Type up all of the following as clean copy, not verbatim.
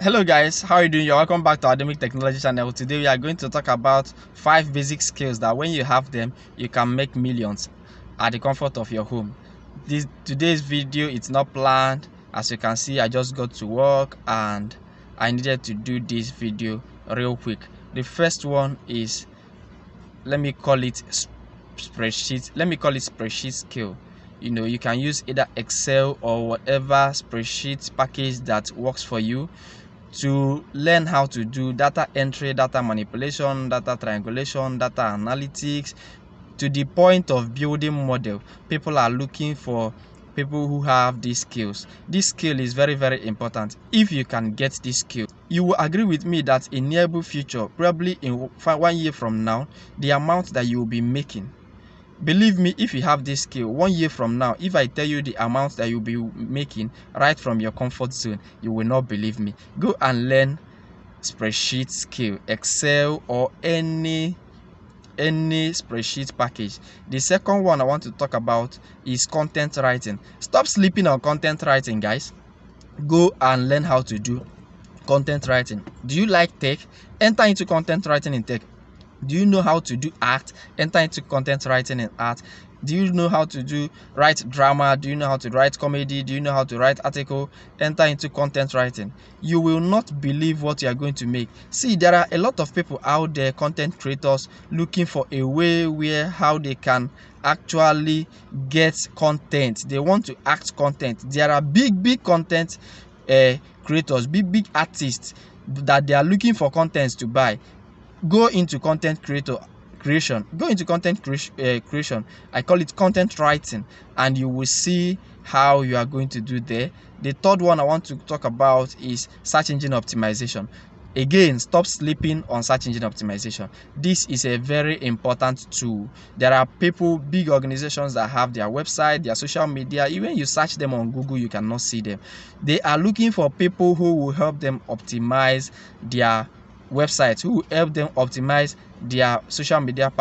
Hello guys, how are you doing? You're welcome back to Academic Technology channel. Today we are going to talk about 5 basic skills that when you have them, you can make millions at the comfort of your home. Today's video, it's not planned. As you can see, I just got to work and I needed to do this video real quick. The first one is, let me call it spreadsheet skill. You can use either Excel or whatever spreadsheet package that works for you to learn how to do data entry, data manipulation, data triangulation, data analytics, to the point of building model. People are looking for people who have these skills. This skill is very, very important. If you can get this skill, you will agree with me that in near future, probably in 1 year from now, the amount that you will be making, believe me, if you have this skill, 1 year from now, if I tell you the amount that you'll be making right from your comfort zone, you will not believe me. Go and learn spreadsheet skill, Excel or any spreadsheet package. The second one I want to talk about is content writing. Stop sleeping on content writing, guys. Go and learn how to do content writing. Do you like tech? Enter into content writing in tech. Do you know how to do art? Enter into content writing and art. Do you know how to write drama? Do you know how to write comedy? Do you know how to write article? Enter into content writing. You will not believe what you are going to make. See, there are a lot of people out there, content creators, looking for a way where how they can actually get content. They want to act content. There are big content creators, big artists that they are looking for content to buy. Go into content creation. Go into content creation. I call it content writing, and you will see how you are going to do there. The third one I want to talk about is search engine optimization. Again, stop sleeping on search engine optimization. This is a very important tool. There are people, big organizations that have their website, their social media. Even you search them on Google, you cannot see them. They are looking for people who will help them optimize their websites, who will help them optimize their social media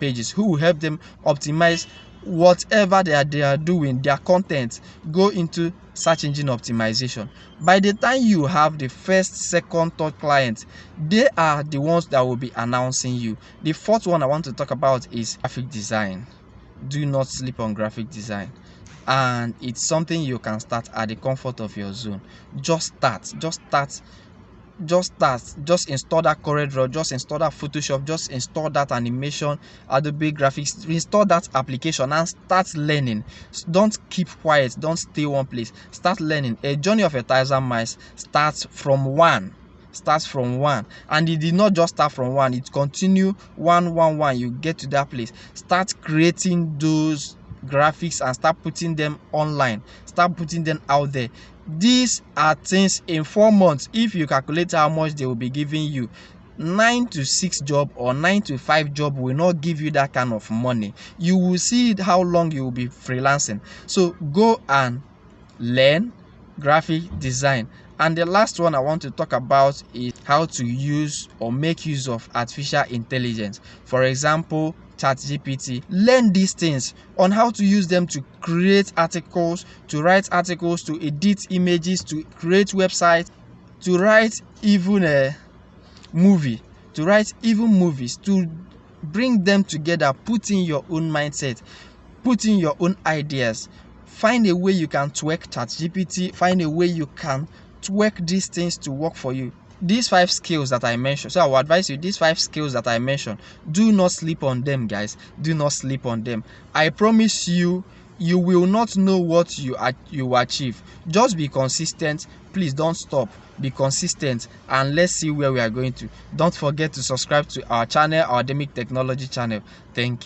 pages, who will help them optimize whatever they are doing, their content. Go into search engine optimization. By the time you have the first, second, third client, they are the ones that will be announcing you. The fourth one I want to talk about is graphic design. Do not sleep on graphic design, and it's something you can start at the comfort of your zone. Just install that CorelDRAW, just install that Photoshop, just install that animation, Adobe Graphics, install that application and start learning. Don't keep quiet, don't stay one place, start learning. A journey of 1,000 miles starts from one, and it did not just start from one, it continue one, you get to that place. Start creating those graphics and start putting them online, start putting them out there. These are things in 4 months. If you calculate how much they will be giving you, 9 to 6 job or 9 to 5 job will not give you that kind of money. You will see how long you will be freelancing. So go and learn graphic design. And the last one I want to talk about is how to use or make use of artificial intelligence. For example, ChatGPT. Learn these things on how to use them to create articles, to write articles, to edit images, to create websites, to write even a movie, to write even movies, to bring them together, put in your own mindset, put in your own ideas. Find a way you can twerk ChatGPT, find a way you can twerk these things to work for you. These 5 skills that I mentioned, so I will advise you, these 5 skills that I mentioned, do not sleep on them, guys. Do not sleep on them. I promise you, you will not know what you achieve. Just be consistent. Please don't stop. Be consistent, and let's see where we are going to. Don't forget to subscribe to our channel, our Academic Technology channel. Thank you.